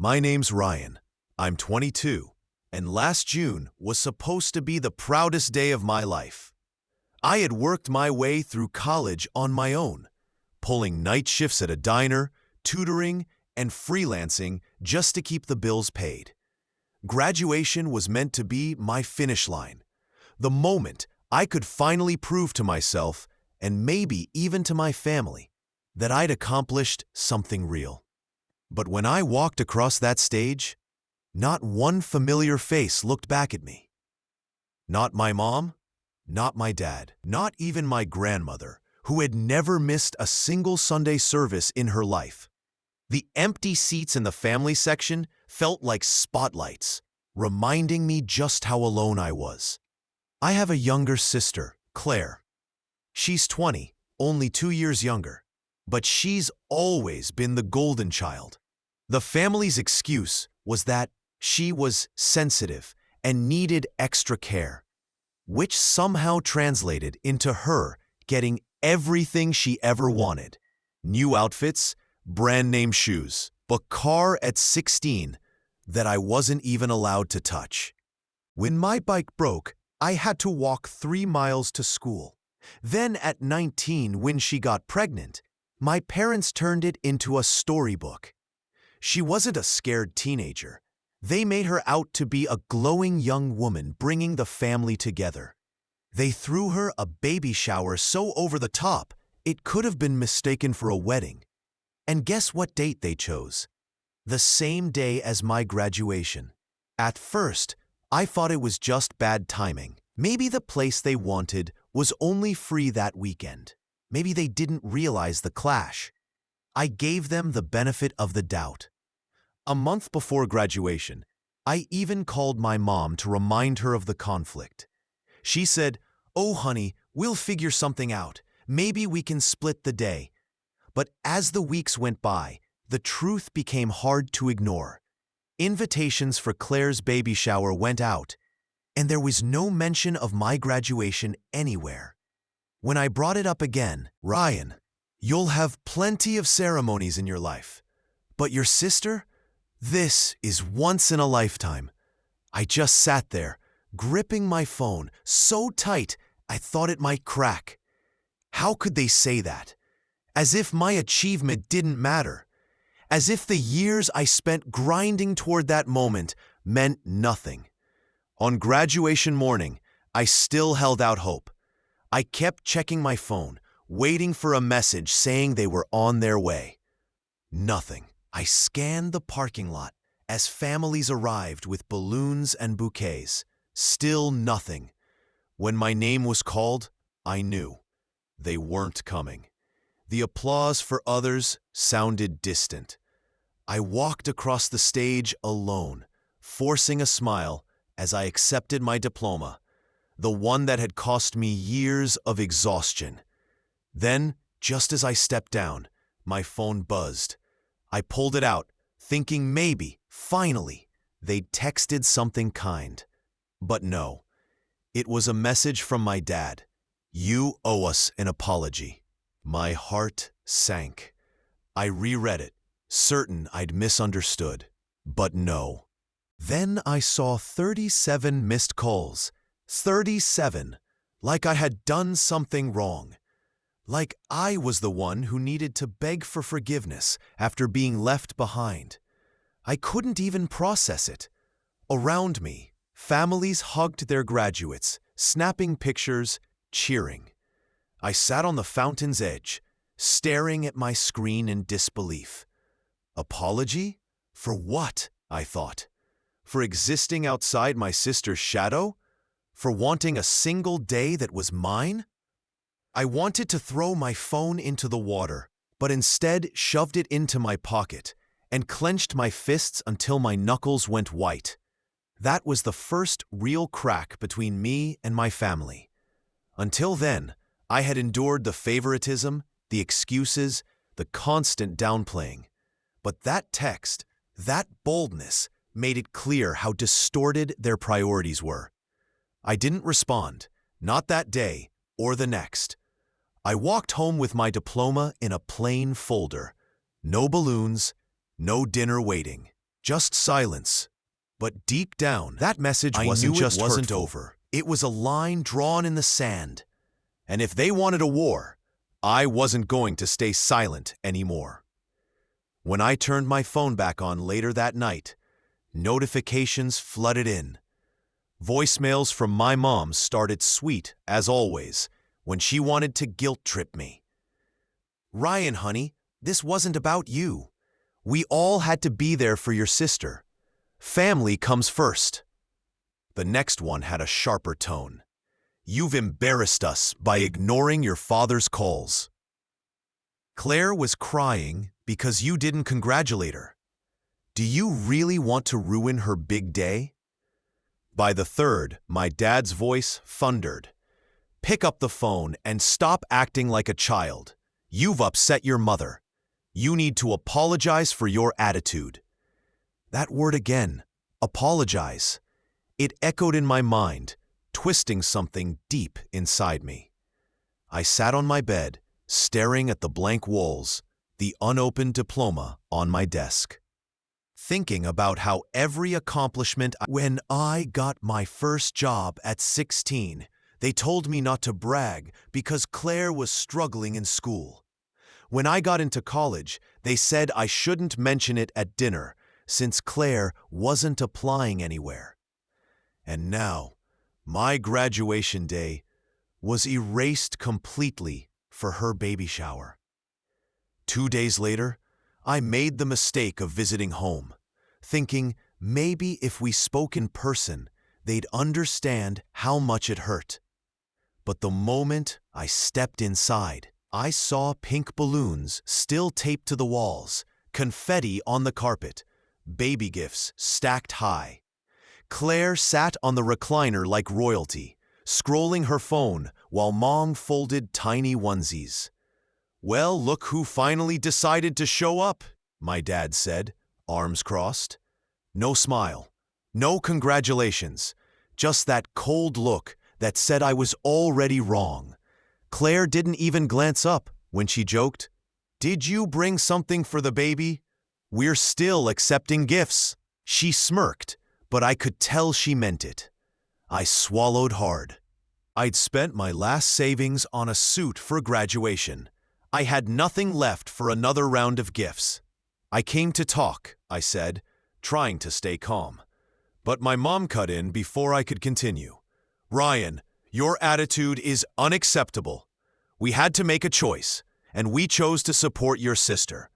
My name's Ryan. I'm 22, and last June was supposed to be the proudest day of my life. I had worked my way through college on my own, pulling night shifts at a diner, tutoring, and freelancing just to keep the bills paid. Graduation was meant to be my finish line, the moment I could finally prove to myself, and maybe even to my family, that I'd accomplished something real. But when I walked across that stage, not one familiar face looked back at me. Not my mom, not my dad, not even my grandmother, who had never missed a single Sunday service in her life. The empty seats in the family section felt like spotlights, reminding me just how alone I was. I have a younger sister, Claire. She's 20, only 2 years younger, but she's always been the golden child. The family's excuse was that she was sensitive and needed extra care, which somehow translated into her getting everything she ever wanted: new outfits, brand-name shoes, a car at 16 that I wasn't even allowed to touch. When my bike broke, I had to walk 3 miles to school. Then at 19, when she got pregnant, my parents turned it into a storybook. She wasn't a scared teenager. They made her out to be a glowing young woman bringing the family together. They threw her a baby shower so over the top, it could have been mistaken for a wedding. And guess what date they chose? The same day as my graduation. At first, I thought it was just bad timing. Maybe the place they wanted was only free that weekend. Maybe they didn't realize the clash. I gave them the benefit of the doubt. A month before graduation, I even called my mom to remind her of the conflict. She said, "Oh, honey, we'll figure something out. Maybe we can split the day." But as the weeks went by, the truth became hard to ignore. Invitations for Claire's baby shower went out, and there was no mention of my graduation anywhere. When I brought it up again, "Ryan, you'll have plenty of ceremonies in your life. But your sister? This is once in a lifetime." I just sat there, gripping my phone so tight I thought it might crack. How could they say that? As if my achievement didn't matter. As if the years I spent grinding toward that moment meant nothing. On graduation morning, I still held out hope. I kept checking my phone, waiting for a message saying they were on their way. Nothing. I scanned the parking lot as families arrived with balloons and bouquets. Still nothing. When my name was called, I knew they weren't coming. The applause for others sounded distant. I walked across the stage alone, forcing a smile as I accepted my diploma, the one that had cost me years of exhaustion. Then, just as I stepped down, my phone buzzed. I pulled it out, thinking maybe, finally, they'd texted something kind. But no, it was a message from my dad. "You owe us an apology." My heart sank. I reread it, certain I'd misunderstood. But no. Then I saw 37 missed calls. 37. Like I had done something wrong. Like I was the one who needed to beg for forgiveness after being left behind. I couldn't even process it. Around me, families hugged their graduates, snapping pictures, cheering. I sat on the fountain's edge, staring at my screen in disbelief. Apology? For what? I thought. For existing outside my sister's shadow? For wanting a single day that was mine? I wanted to throw my phone into the water, but instead shoved it into my pocket and clenched my fists until my knuckles went white. That was the first real crack between me and my family. Until then, I had endured the favoritism, the excuses, the constant downplaying. But that text, that boldness, made it clear how distorted their priorities were. I didn't respond, not that day or the next. I walked home with my diploma in a plain folder. No balloons, no dinner waiting. just silence. But deep down, that message wasn't over. It was a line drawn in the sand. And if they wanted a war, I wasn't going to stay silent anymore. When I turned my phone back on later that night, notifications flooded in. Voicemails from my mom started sweet, as always, when she wanted to guilt-trip me. "Ryan, honey, this wasn't about you. We all had to be there for your sister. Family comes first." The next one had a sharper tone. "You've embarrassed us by ignoring your father's calls. Claire was crying because you didn't congratulate her. Do you really want to ruin her big day?" By the third, my dad's voice thundered. "Pick up the phone and stop acting like a child. You've upset your mother. You need to apologize for your attitude." That word again, apologize. It echoed in my mind, twisting something deep inside me. I sat on my bed, staring at the blank walls, the unopened diploma on my desk, thinking about how every accomplishment. When I got my first job at 16, they told me not to brag because Claire was struggling in school. When I got into college, they said I shouldn't mention it at dinner since Claire wasn't applying anywhere. And now, my graduation day was erased completely for her baby shower. 2 days later, I made the mistake of visiting home, thinking maybe if we spoke in person, they'd understand how much it hurt. But the moment I stepped inside, I saw pink balloons still taped to the walls, confetti on the carpet, baby gifts stacked high. Claire sat on the recliner like royalty, scrolling her phone while Mom folded tiny onesies. "Well, look who finally decided to show up," my dad said, arms crossed. No smile, no congratulations, just that cold look that said I was already wrong. Claire didn't even glance up when she joked, "Did you bring something for the baby? We're still accepting gifts." She smirked, but I could tell she meant it. I swallowed hard. I'd spent my last savings on a suit for graduation. I had nothing left for another round of gifts. "I came to talk," I said, trying to stay calm. But my mom cut in before I could continue. "Ryan, your attitude is unacceptable. We had to make a choice, and we chose to support your sister.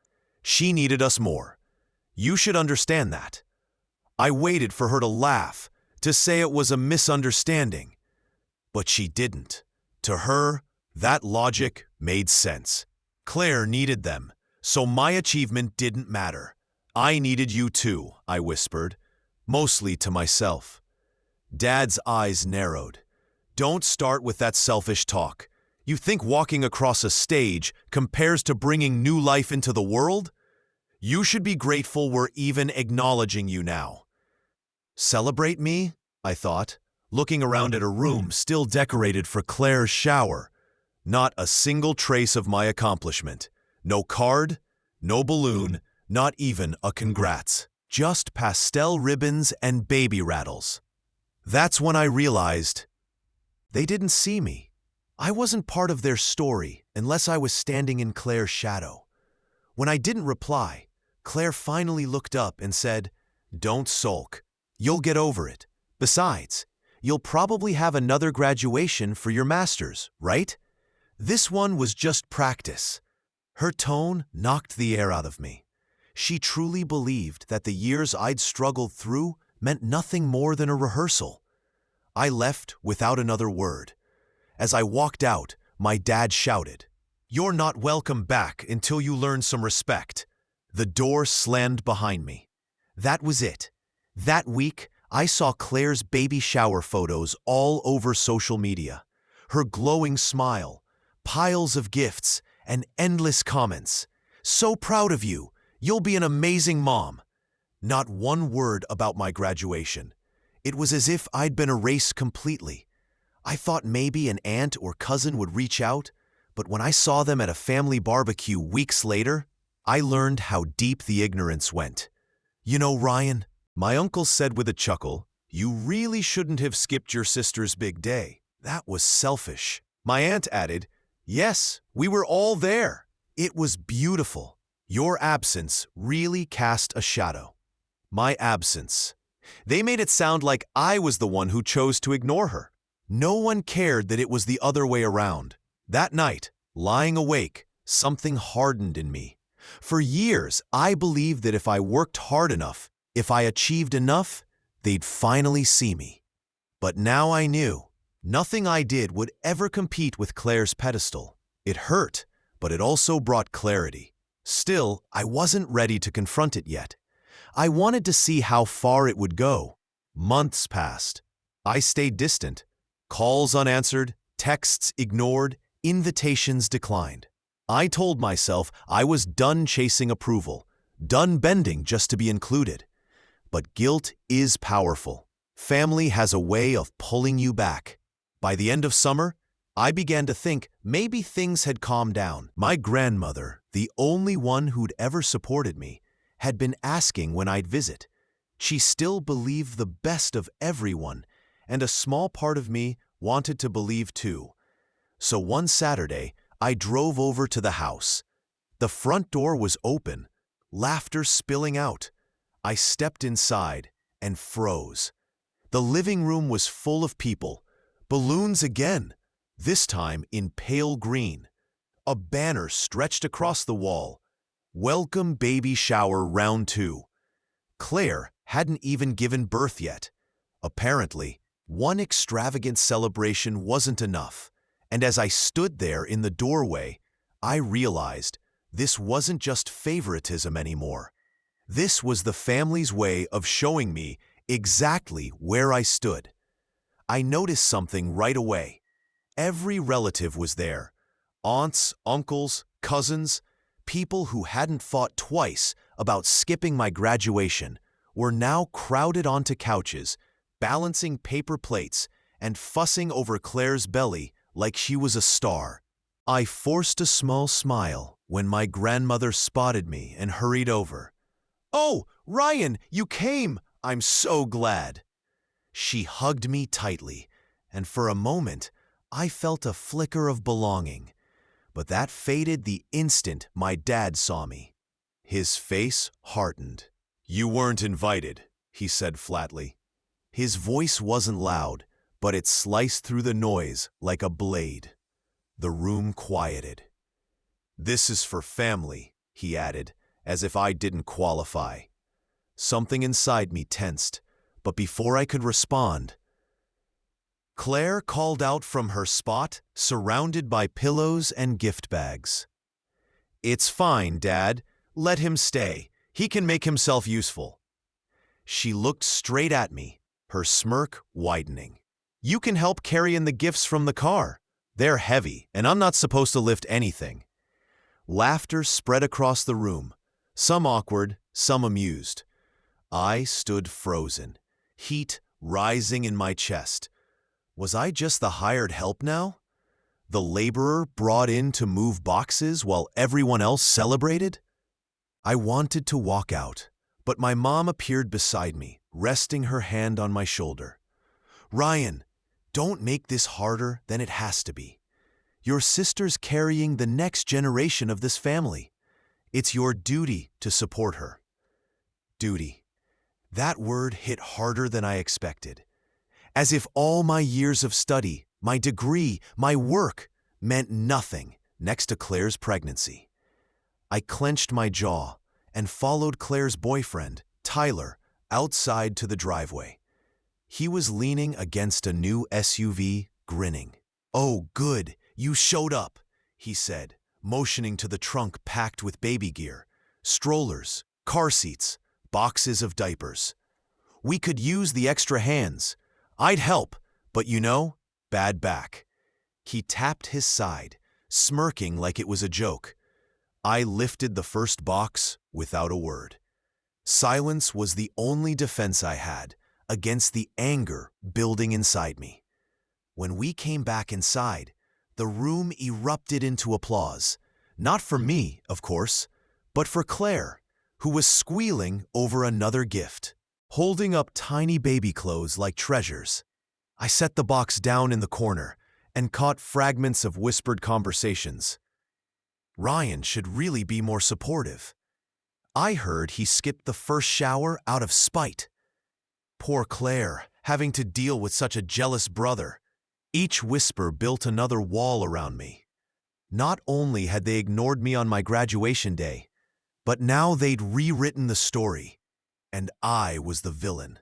She needed us more. You should understand that." I waited for her to laugh, to say it was a misunderstanding. But she didn't. To her, that logic made sense. Claire needed them, so my achievement didn't matter. "I needed you too," I whispered, mostly to myself. Dad's eyes narrowed. "Don't start with that selfish talk. You think walking across a stage compares to bringing new life into the world? You should be grateful we're even acknowledging you now." Celebrate me? I thought, looking around at a room still decorated for Claire's shower. Not a single trace of my accomplishment. No card, no balloon, not even a congrats. Just pastel ribbons and baby rattles. That's when I realized they didn't see me. I wasn't part of their story unless I was standing in Claire's shadow. When I didn't reply, Claire finally looked up and said, "Don't sulk. You'll get over it. Besides, you'll probably have another graduation for your master's, right? This one was just practice." Her tone knocked the air out of me. She truly believed that the years I'd struggled through meant nothing more than a rehearsal. I left without another word. As I walked out, my dad shouted, "You're not welcome back until you learn some respect." The door slammed behind me. That was it. That week, I saw Claire's baby shower photos all over social media. Her glowing smile, piles of gifts, and endless comments. "So proud of you. You'll be an amazing mom." Not one word about my graduation. It was as if I'd been erased completely. I thought maybe an aunt or cousin would reach out, but when I saw them at a family barbecue weeks later, I learned how deep the ignorance went. You know, Ryan, my uncle said with a chuckle, you really shouldn't have skipped your sister's big day. That was selfish. My aunt added, yes, we were all there. It was beautiful. Your absence really cast a shadow. My absence. They made it sound like I was the one who chose to ignore her. No one cared that it was the other way around. That night, lying awake, something hardened in me. For years, I believed that if I worked hard enough, if I achieved enough, they'd finally see me. But now I knew nothing I did would ever compete with Claire's pedestal. It hurt, but it also brought clarity. Still, I wasn't ready to confront it yet. I wanted to see how far it would go. Months passed. I stayed distant. Calls unanswered, texts ignored, invitations declined. I told myself I was done chasing approval, done bending just to be included. But guilt is powerful. Family has a way of pulling you back. By the end of summer, I began to think maybe things had calmed down. My grandmother, the only one who'd ever supported me, had been asking when I'd visit. She still believed the best of everyone, and a small part of me wanted to believe too. So one Saturday, I drove over to the house. The front door was open, laughter spilling out. I stepped inside and froze. The living room was full of people. Balloons again, this time in pale green. A banner stretched across the wall. Welcome baby shower round 2. Claire hadn't even given birth yet. Apparently, one extravagant celebration wasn't enough. And as I stood there in the doorway, I realized this wasn't just favoritism anymore. This was the family's way of showing me exactly where I stood. I noticed something right away. Every relative was there. Aunts, uncles, cousins, people who hadn't thought twice about skipping my graduation were now crowded onto couches, balancing paper plates and fussing over Claire's belly like she was a star. I forced a small smile when my grandmother spotted me and hurried over. "Oh, Ryan, you came! I'm so glad." She hugged me tightly, and for a moment, I felt a flicker of belonging. But that faded the instant my dad saw me. His face hardened. "You weren't invited," he said flatly. His voice wasn't loud, but it sliced through the noise like a blade. The room quieted. "This is for family," he added, as if I didn't qualify. Something inside me tensed, but before I could respond, Claire called out from her spot, surrounded by pillows and gift bags. "It's fine, Dad. Let him stay. He can make himself useful." She looked straight at me, her smirk widening. "You can help carry in the gifts from the car. They're heavy, and I'm not supposed to lift anything." Laughter spread across the room, some awkward, some amused. I stood frozen, heat rising in my chest. Was I just the hired help now? The laborer brought in to move boxes while everyone else celebrated? I wanted to walk out, but my mom appeared beside me, resting her hand on my shoulder. "Ryan, don't make this harder than it has to be. Your sister's carrying the next generation of this family. It's your duty to support her." Duty. That word hit harder than I expected. As if all my years of study, my degree, my work meant nothing next to Claire's pregnancy. I clenched my jaw and followed Claire's boyfriend, Tyler, outside to the driveway. He was leaning against a new SUV, grinning. "Oh, good, you showed up," he said, motioning to the trunk packed with baby gear, strollers, car seats, boxes of diapers. "We could use the extra hands. I'd help, but you know, bad back." He tapped his side, smirking like it was a joke. I lifted the first box without a word. Silence was the only defense I had against the anger building inside me. When we came back inside, the room erupted into applause. Not for me, of course, but for Claire, who was squealing over another gift, holding up tiny baby clothes like treasures. I set the box down in the corner and caught fragments of whispered conversations. Ryan should really be more supportive. I heard he skipped the first shower out of spite. Poor Claire, having to deal with such a jealous brother. Each whisper built another wall around me. Not only had they ignored me on my graduation day, but now they'd rewritten the story, and I was the villain.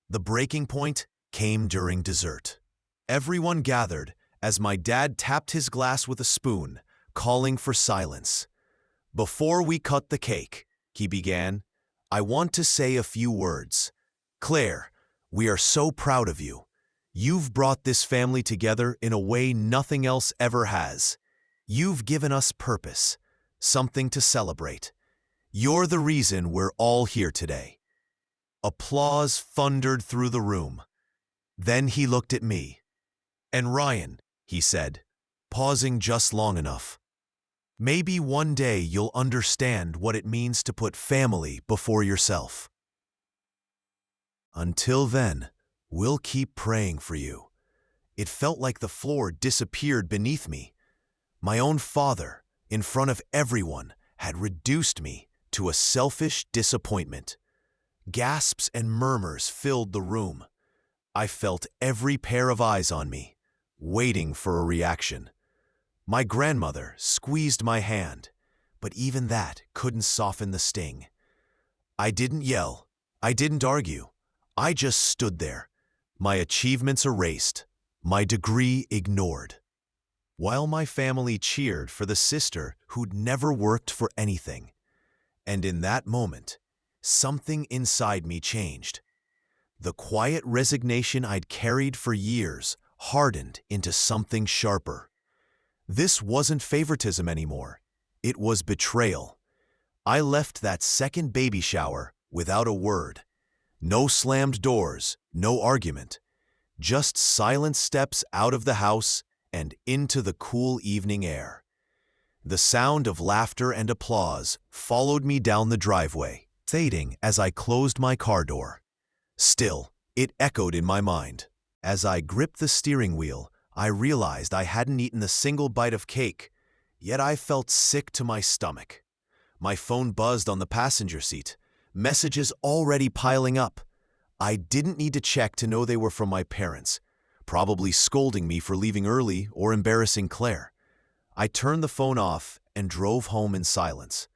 The breaking point came during dessert. Everyone gathered as my dad tapped his glass with a spoon, calling for silence. "Before we cut the cake," he began, "I want to say a few words. Claire, we are so proud of you. You've brought this family together in a way nothing else ever has. You've given us purpose, something to celebrate. You're the reason we're all here today." Applause thundered through the room. Then he looked at me. "And Ryan," he said, pausing just long enough, "maybe one day you'll understand what it means to put family before yourself. Until then, we'll keep praying for you." It felt like the floor disappeared beneath me. My own father, in front of everyone, had reduced me to a selfish disappointment. Gasps and murmurs filled the room. I felt every pair of eyes on me, waiting for a reaction. My grandmother squeezed my hand, but even that couldn't soften the sting. I didn't yell. I didn't argue. I just stood there, my achievements erased, my degree ignored, while my family cheered for the sister who'd never worked for anything. And in that moment, something inside me changed. The quiet resignation I'd carried for years hardened into something sharper. This wasn't favoritism anymore. It was betrayal. I left that second baby shower without a word. No slammed doors, no argument. Just silent steps out of the house and into the cool evening air. The sound of laughter and applause followed me down the driveway, fading as I closed my car door. Still, it echoed in my mind. As I gripped the steering wheel, I realized I hadn't eaten a single bite of cake, yet I felt sick to my stomach. My phone buzzed on the passenger seat, messages already piling up. I didn't need to check to know they were from my parents, probably scolding me for leaving early or embarrassing Claire. I turned the phone off and drove home in silence.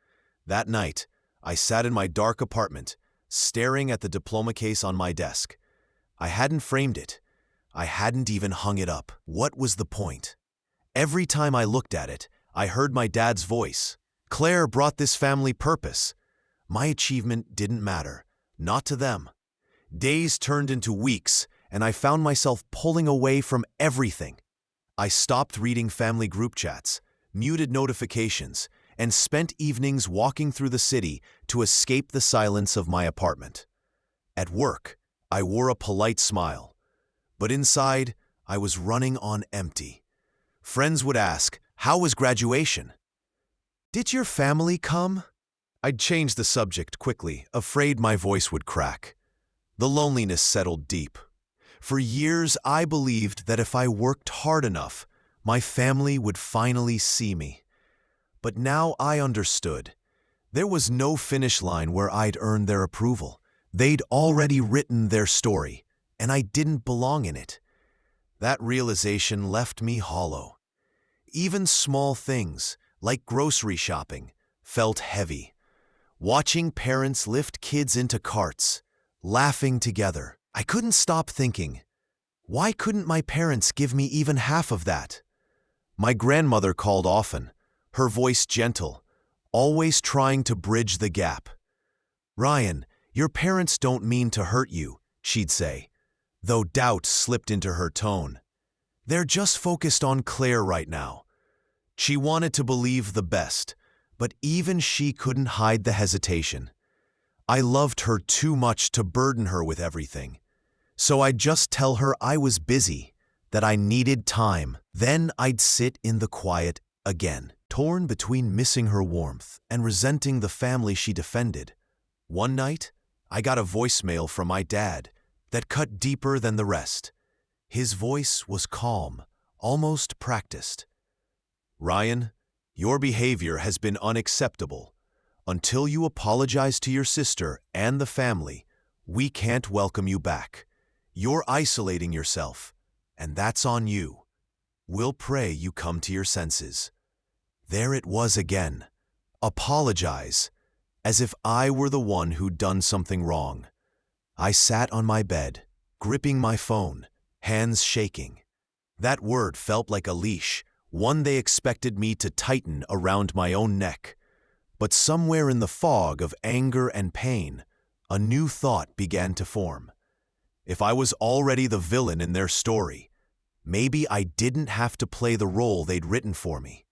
That night, I sat in my dark apartment, staring at the diploma case on my desk. I hadn't framed it. I hadn't even hung it up. What was the point? Every time I looked at it, I heard my dad's voice. Claire brought this family purpose. My achievement didn't matter, not to them. Days turned into weeks, and I found myself pulling away from everything. I stopped reading family group chats, muted notifications, and spent evenings walking through the city to escape the silence of my apartment. At work, I wore a polite smile, but inside, I was running on empty. Friends would ask, "How was graduation?" "Did your family come?" I'd change the subject quickly, afraid my voice would crack. The loneliness settled deep. For years, I believed that if I worked hard enough, my family would finally see me. But now I understood. There was no finish line where I'd earned their approval. They'd already written their story, and I didn't belong in it. That realization left me hollow. Even small things, like grocery shopping, felt heavy. Watching parents lift kids into carts, laughing together, I couldn't stop thinking, why couldn't my parents give me even half of that? My grandmother called often, her voice gentle, always trying to bridge the gap. "Ryan, your parents don't mean to hurt you," she'd say, though doubt slipped into her tone. "They're just focused on Claire right now." She wanted to believe the best, but even she couldn't hide the hesitation. I loved her too much to burden her with everything. So I'd just tell her I was busy, that I needed time. Then I'd sit in the quiet again, torn between missing her warmth and resenting the family she defended. One night, I got a voicemail from my dad that cut deeper than the rest. His voice was calm, almost practiced. "Ryan, your behavior has been unacceptable. Until you apologize to your sister and the family, we can't welcome you back. You're isolating yourself, and that's on you. We'll pray you come to your senses." There it was again. Apologize, as if I were the one who'd done something wrong. I sat on my bed, gripping my phone, hands shaking. That word felt like a leash, one they expected me to tighten around my own neck. But somewhere in the fog of anger and pain, a new thought began to form. If I was already the villain in their story, maybe I didn't have to play the role they'd written for me.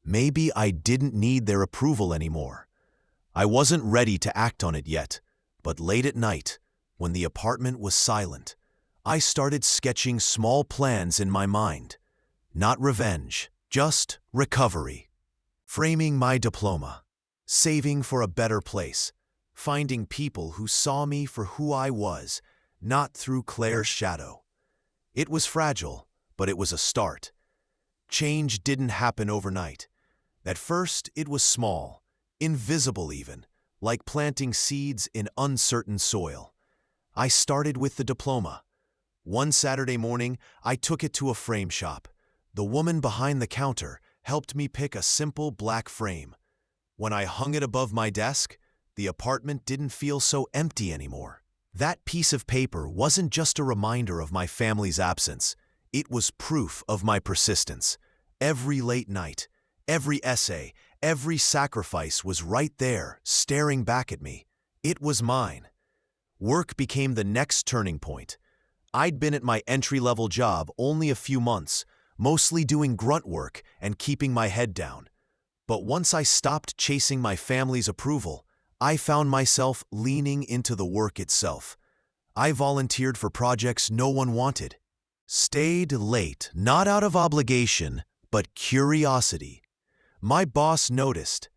Maybe I didn't need their approval anymore. I wasn't ready to act on it yet, but late at night, when the apartment was silent, I started sketching small plans in my mind. Not revenge, just recovery. Framing my diploma, saving for a better place, finding people who saw me for who I was, not through Claire's shadow. It was fragile, but it was a start. Change didn't happen overnight. At first, it was small, invisible even, like planting seeds in uncertain soil. I started with the diploma. One Saturday morning, I took it to a frame shop. The woman behind the counter helped me pick a simple black frame. When I hung it above my desk, the apartment didn't feel so empty anymore. That piece of paper wasn't just a reminder of my family's absence. It was proof of my persistence. Every late night, every essay, every sacrifice was right there, staring back at me. It was mine. Work became the next turning point. I'd been at my entry-level job only a few months, mostly doing grunt work and keeping my head down. But once I stopped chasing my family's approval, I found myself leaning into the work itself. I volunteered for projects no one wanted. Stayed late, not out of obligation, but curiosity. My boss noticed.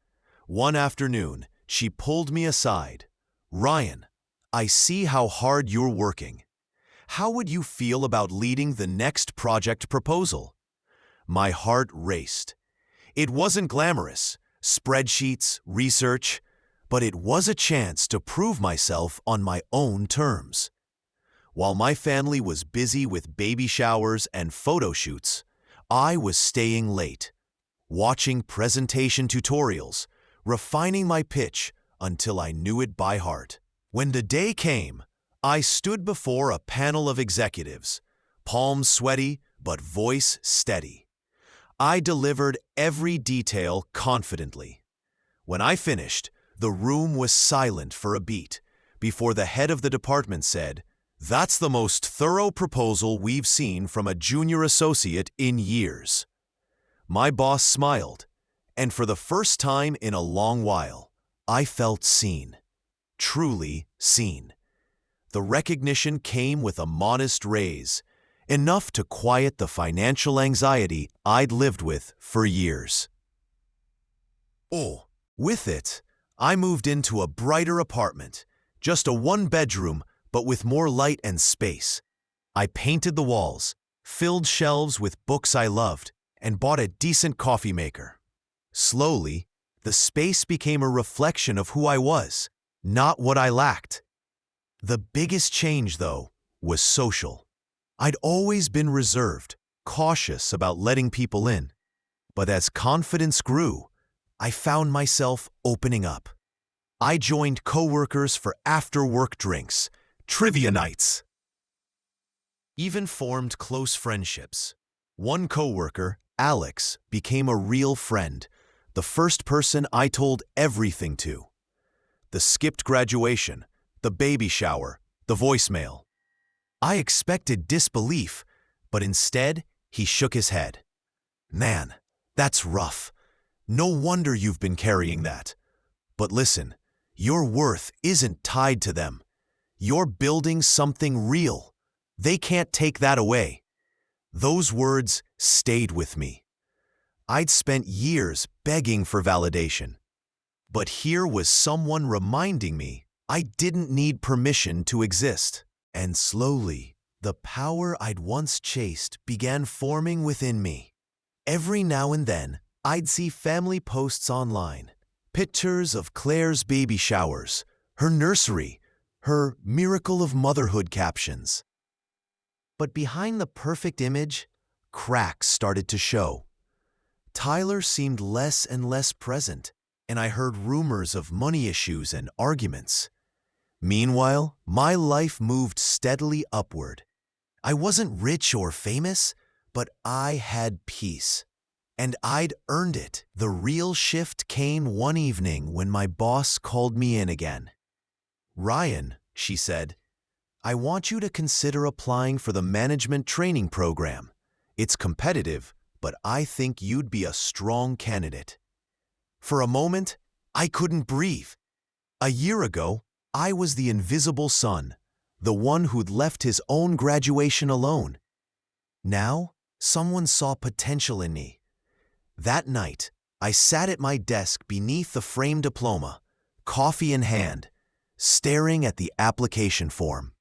One afternoon, she pulled me aside. "Ryan, I see how hard you're working. How would you feel about leading the next project proposal?" My heart raced. It wasn't glamorous, spreadsheets, research, but it was a chance to prove myself on my own terms. While my family was busy with baby showers and photo shoots, I was staying late, watching presentation tutorials, refining my pitch until I knew it by heart. When the day came, I stood before a panel of executives, palms sweaty but voice steady. I delivered every detail confidently. When I finished, the room was silent for a beat before the head of the department said, "That's the most thorough proposal we've seen from a junior associate in years." My boss smiled, and for the first time in a long while, I felt seen. Truly seen. The recognition came with a modest raise, enough to quiet the financial anxiety I'd lived with for years. With it, I moved into a brighter apartment, just a one-bedroom, but with more light and space. I painted the walls, filled shelves with books I loved, and bought a decent coffee maker. Slowly, the space became a reflection of who I was, not what I lacked. The biggest change, though, was social. I'd always been reserved, cautious about letting people in. But as confidence grew, I found myself opening up. I joined coworkers for after-work drinks, trivia nights. Even formed close friendships. One coworker, Alex, became a real friend, the first person I told everything to. The skipped graduation, the baby shower, the voicemail. I expected disbelief, but instead, he shook his head. "Man, that's rough. No wonder you've been carrying that. But listen, your worth isn't tied to them. You're building something real. They can't take that away." Those words stayed with me. I'd spent years begging for validation. But here was someone reminding me I didn't need permission to exist. And slowly, the power I'd once chased began forming within me. Every now and then, I'd see family posts online, pictures of Claire's baby showers, her nursery, her miracle of motherhood captions. But behind the perfect image, cracks started to show. Tyler seemed less and less present, and I heard rumors of money issues and arguments. Meanwhile, my life moved steadily upward. I wasn't rich or famous, but I had peace. And I'd earned it. The real shift came one evening when my boss called me in again. "Ryan," she said, "I want you to consider applying for the management training program. It's competitive, but I think you'd be a strong candidate." For a moment, I couldn't breathe. A year ago, I was the invisible son, the one who'd left his own graduation alone. Now, someone saw potential in me. That night, I sat at my desk beneath the framed diploma, coffee in hand, staring at the application form.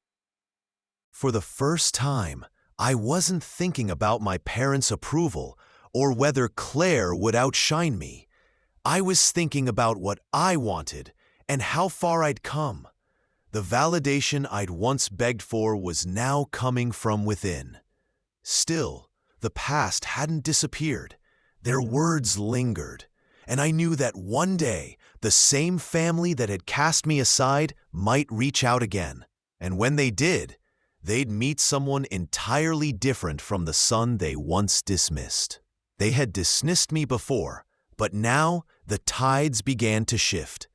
For the first time, I wasn't thinking about my parents' approval or whether Claire would outshine me. I was thinking about what I wanted and how far I'd come. The validation I'd once begged for was now coming from within. Still, the past hadn't disappeared. Their words lingered, and I knew that one day the same family that had cast me aside might reach out again. And when they did, they'd meet someone entirely different from the son they once dismissed. They had dismissed me before, but now the tides began to shift.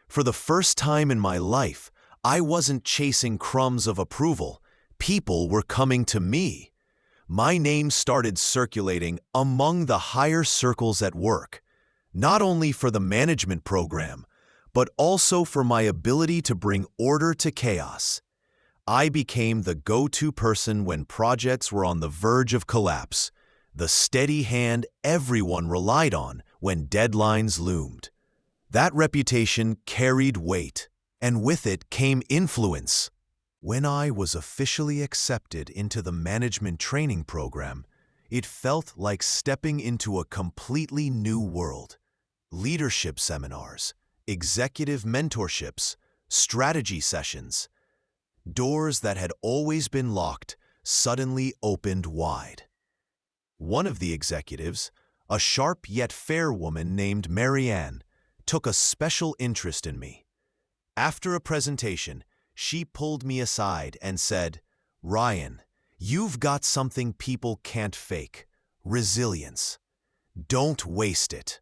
For the first time in my life, I wasn't chasing crumbs of approval. People were coming to me. My name started circulating among the higher circles at work, not only for the management program, but also for my ability to bring order to chaos. I became the go-to person when projects were on the verge of collapse, the steady hand everyone relied on when deadlines loomed. That reputation carried weight, and with it came influence. When I was officially accepted into the management training program, it felt like stepping into a completely new world. Leadership seminars, executive mentorships, strategy sessions. Doors that had always been locked suddenly opened wide. One of the executives, a sharp yet fair woman named Marianne, took a special interest in me. After a presentation, she pulled me aside and said, "Ryan, you've got something people can't fake: resilience. Don't waste it.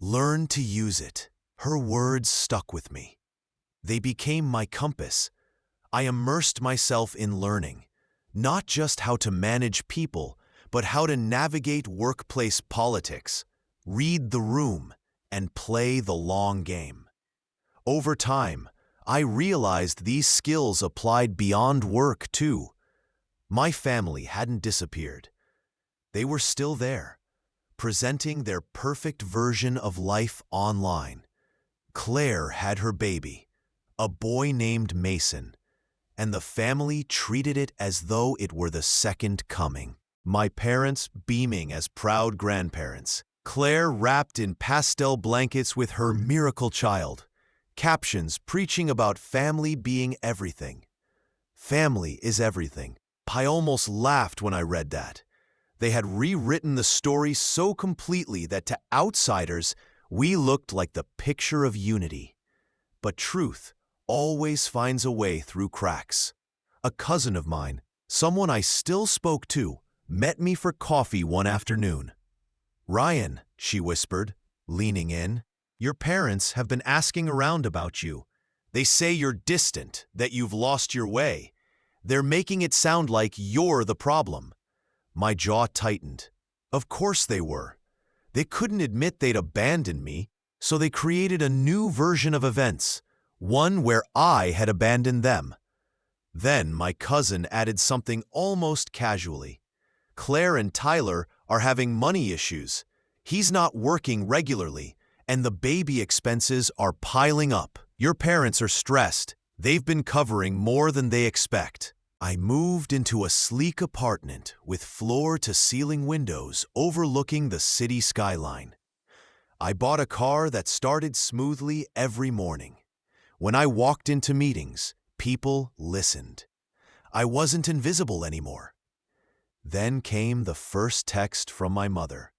Learn to use it." Her words stuck with me. They became my compass. I immersed myself in learning, not just how to manage people, but how to navigate workplace politics, read the room, and play the long game. Over time, I realized these skills applied beyond work too. My family hadn't disappeared. They were still there, presenting their perfect version of life online. Claire had her baby, a boy named Mason, and the family treated it as though it were the second coming. My parents beaming as proud grandparents, Claire wrapped in pastel blankets with her miracle child, captions preaching about family being everything. Family is everything. I almost laughed when I read that. They had rewritten the story so completely that to outsiders, we looked like the picture of unity. But truth always finds a way through cracks. A cousin of mine, someone I still spoke to, met me for coffee one afternoon. "Ryan," she whispered, leaning in, "your parents have been asking around about you. They say you're distant, that you've lost your way. They're making it sound like you're the problem." My jaw tightened. Of course they were. They couldn't admit they'd abandoned me, so they created a new version of events, one where I had abandoned them. Then my cousin added something almost casually. "Claire and Tyler are having money issues. He's not working regularly, and the baby expenses are piling up. Your parents are stressed. They've been covering more than they expect. I moved into a sleek apartment with floor-to-ceiling windows overlooking the city skyline. I bought a car that started smoothly every morning. When I walked into meetings, people listened. I wasn't invisible anymore. Then came the first text from my mother.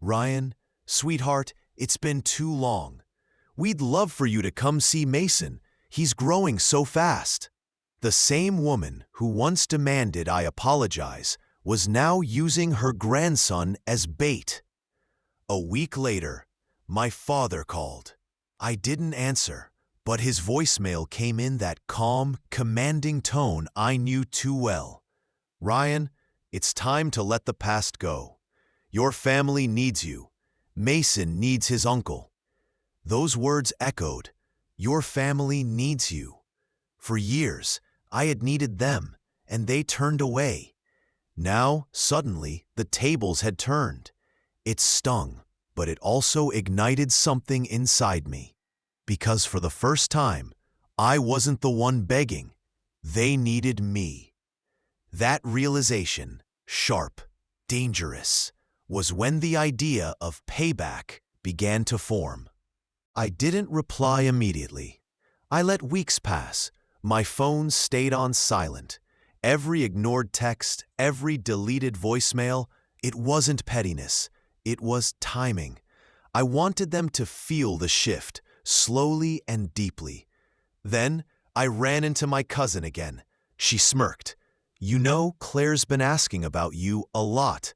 "Ryan, sweetheart, it's been too long. We'd love for you to come see Mason. He's growing so fast." The same woman who once demanded I apologize was now using her grandson as bait. A week later, my father called. I didn't answer, but his voicemail came in that calm, commanding tone I knew too well. "Ryan, it's time to let the past go. Your family needs you. Mason needs his uncle." Those words echoed. Your family needs you. For years, I had needed them, and they turned away. Now, suddenly, the tables had turned. It stung, but it also ignited something inside me. Because for the first time, I wasn't the one begging. They needed me. That realization, sharp, dangerous, was when the idea of payback began to form. I didn't reply immediately. I let weeks pass. My phone stayed on silent. Every ignored text, every deleted voicemail, it wasn't pettiness. It was timing. I wanted them to feel the shift, slowly and deeply. Then I ran into my cousin again. She smirked. "You know, Claire's been asking about you a lot.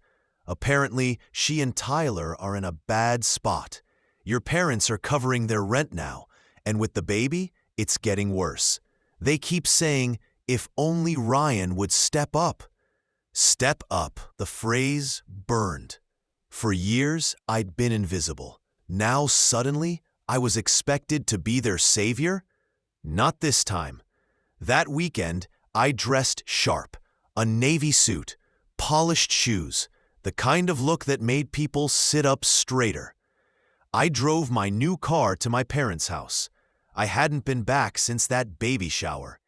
Apparently, she and Tyler are in a bad spot. Your parents are covering their rent now, and with the baby, it's getting worse. They keep saying, if only Ryan would step up." Step up, the phrase burned. For years, I'd been invisible. Now, suddenly, I was expected to be their savior? Not this time. That weekend, I dressed sharp. A navy suit, polished shoes, the kind of look that made people sit up straighter. I drove my new car to my parents' house. I hadn't been back since that baby shower.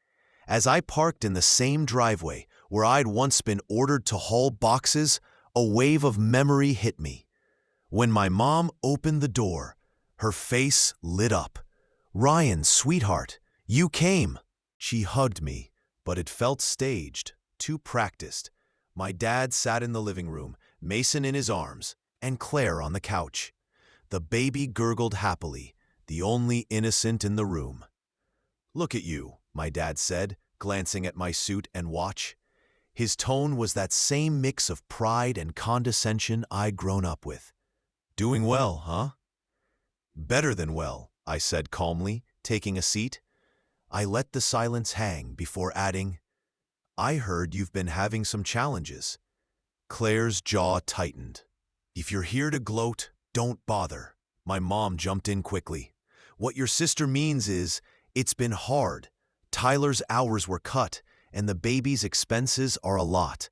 As I parked in the same driveway where I'd once been ordered to haul boxes, a wave of memory hit me. When my mom opened the door, her face lit up. "Ryan, sweetheart, you came." She hugged me, but it felt staged, too practiced. My dad sat in the living room, Mason in his arms, and Claire on the couch. The baby gurgled happily, the only innocent in the room. "Look at you," my dad said, glancing at my suit and watch. His tone was that same mix of pride and condescension I'd grown up with. "Doing well, huh?" "Better than well," I said calmly, taking a seat. I let the silence hang before adding, "I heard you've been having some challenges." Claire's jaw tightened. "If you're here to gloat, don't bother." My mom jumped in quickly. "What your sister means is, it's been hard. Tyler's hours were cut, and the baby's expenses are a lot.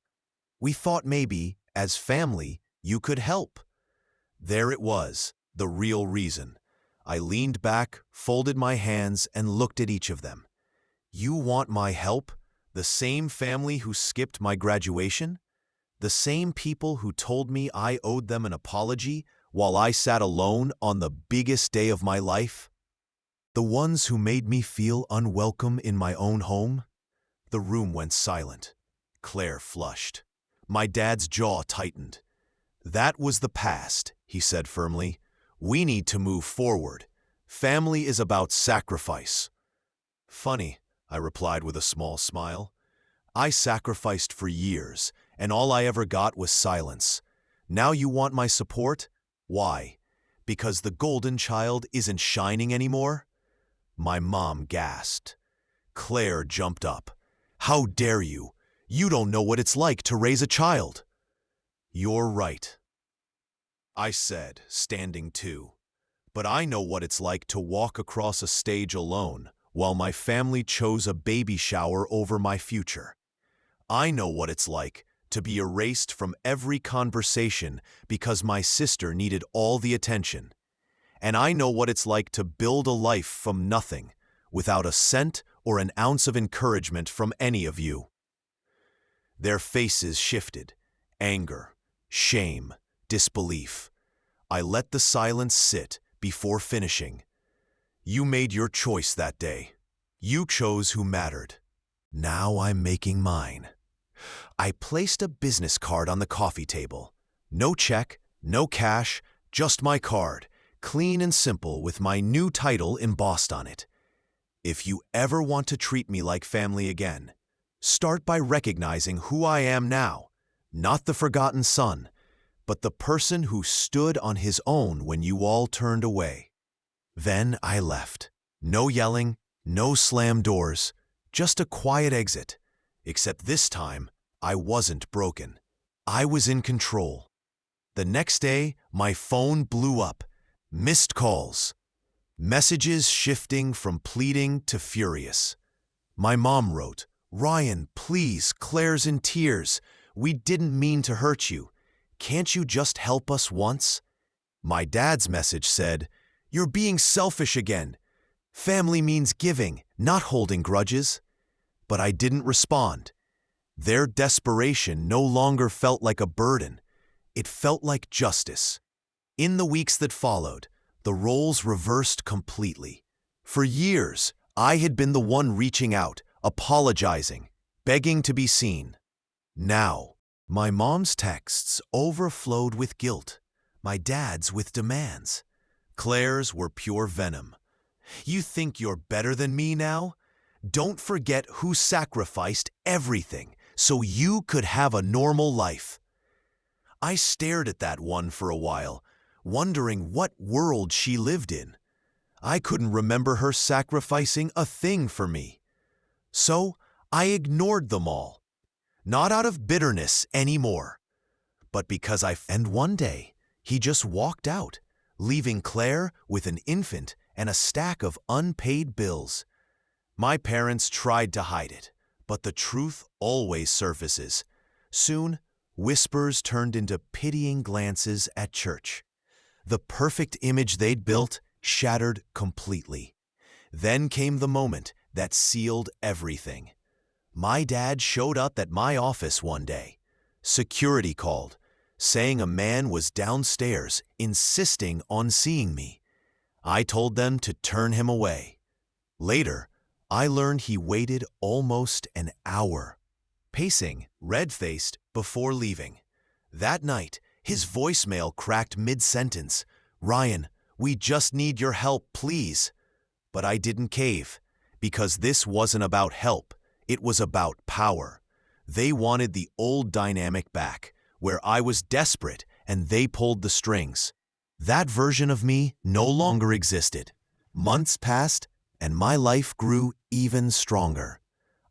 We thought maybe, as family, you could help." There it was, the real reason. I leaned back, folded my hands, and looked at each of them. "You want my help? The same family who skipped my graduation? The same people who told me I owed them an apology while I sat alone on the biggest day of my life? The ones who made me feel unwelcome in my own home?" The room went silent. Claire flushed. My dad's jaw tightened. "That was the past," he said firmly. "We need to move forward. Family is about sacrifice." "Funny," I replied with a small smile. "I sacrificed for years, and all I ever got was silence. Now you want my support? Why? Because the golden child isn't shining anymore?" My mom gasped. Claire jumped up. "How dare you? You don't know what it's like to raise a child." "You're right," I said, standing too. "But I know what it's like to walk across a stage alone while my family chose a baby shower over my future. I know what it's like to be erased from every conversation because my sister needed all the attention. And I know what it's like to build a life from nothing, without a cent or an ounce of encouragement from any of you. Their faces shifted. Anger, shame, disbelief. I let the silence sit before finishing. You made your choice that day. You chose who mattered. Now I'm making mine. I placed a business card on the coffee table. No check, no cash, just my card, clean and simple with my new title embossed on it. If you ever want to treat me like family again, start by recognizing who I am now, not the forgotten son, but the person who stood on his own when you all turned away. Then I left. No yelling, no slammed doors, just a quiet exit. Except this time, I wasn't broken. I was in control. The next day, my phone blew up. Missed calls. Messages shifting from pleading to furious. My mom wrote, "Ryan, please, Claire's in tears. We didn't mean to hurt you. Can't you just help us once?" My dad's message said, "You're being selfish again. Family means giving, not holding grudges." But I didn't respond. Their desperation no longer felt like a burden. It felt like justice. In the weeks that followed, the roles reversed completely. For years, I had been the one reaching out, apologizing, begging to be seen. Now, my mom's texts overflowed with guilt, my dad's with demands. Claire's were pure venom. "You think you're better than me now? Don't forget who sacrificed everything so you could have a normal life." I stared at that one for a while, wondering what world she lived in. I couldn't remember her sacrificing a thing for me. So I ignored them all, not out of bitterness anymore, but because And one day, he just walked out, leaving Claire with an infant and a stack of unpaid bills. My parents tried to hide it, but the truth always surfaces. Soon, whispers turned into pitying glances at church. The perfect image they'd built shattered completely. Then came the moment that sealed everything. My dad showed up at my office one day. Security called, saying a man was downstairs insisting on seeing me. I told them to turn him away. Later, I learned he waited almost an hour, pacing, red-faced, before leaving. That night, his voicemail cracked mid-sentence. "Ryan, we just need your help, please." But I didn't cave, because this wasn't about help. It was about power. They wanted the old dynamic back, where I was desperate and they pulled the strings. That version of me no longer existed. Months passed, and my life grew even stronger.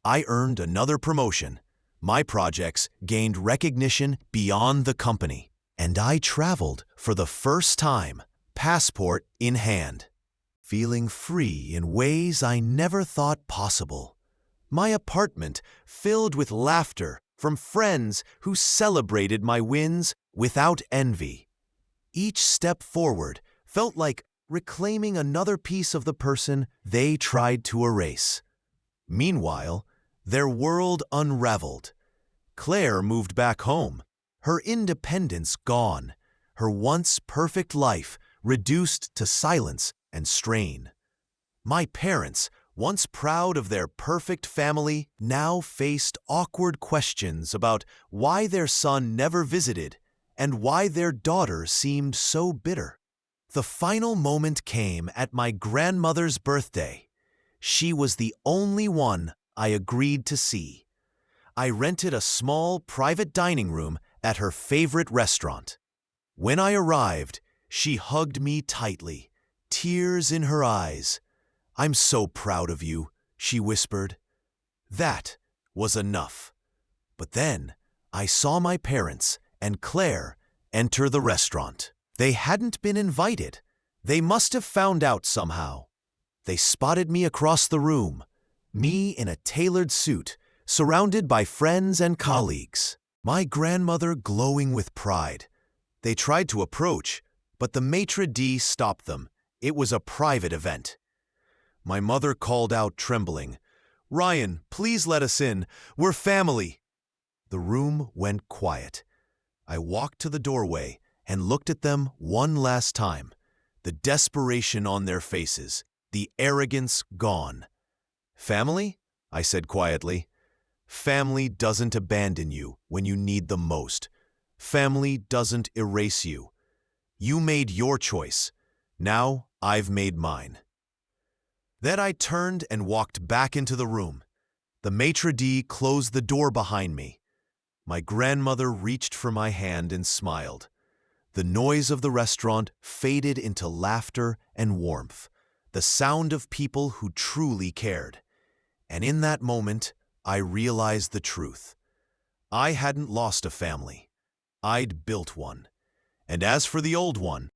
I earned another promotion. My projects gained recognition beyond the company, and I traveled for the first time, passport in hand, feeling free in ways I never thought possible. My apartment filled with laughter from friends who celebrated my wins without envy. Each step forward felt like reclaiming another piece of the person they tried to erase. Meanwhile, their world unraveled. Claire moved back home, her independence gone, her once perfect life reduced to silence and strain. My parents, once proud of their perfect family, now faced awkward questions about why their son never visited and why their daughter seemed so bitter. The final moment came at my grandmother's birthday. She was the only one I agreed to see. I rented a small private dining room at her favorite restaurant. When I arrived, she hugged me tightly, tears in her eyes. "I'm so proud of you," she whispered. That was enough. But then I saw my parents and Claire enter the restaurant. They hadn't been invited. They must have found out somehow. They spotted me across the room, me in a tailored suit, surrounded by friends and colleagues. My grandmother glowing with pride. They tried to approach, but the maitre d' stopped them. It was a private event. My mother called out trembling, Ryan, please let us in. We're family. The room went quiet. I walked to the doorway and looked at them one last time. The desperation on their faces, the arrogance gone. Family? I said quietly. Family doesn't abandon you when you need them most. Family doesn't erase you. You made your choice. Now I've made mine. Then I turned and walked back into the room. The maitre d' closed the door behind me. My grandmother reached for my hand and smiled. The noise of the restaurant faded into laughter and warmth, the sound of people who truly cared. And in that moment, I realized the truth. I hadn't lost a family. I'd built one. And as for the old one,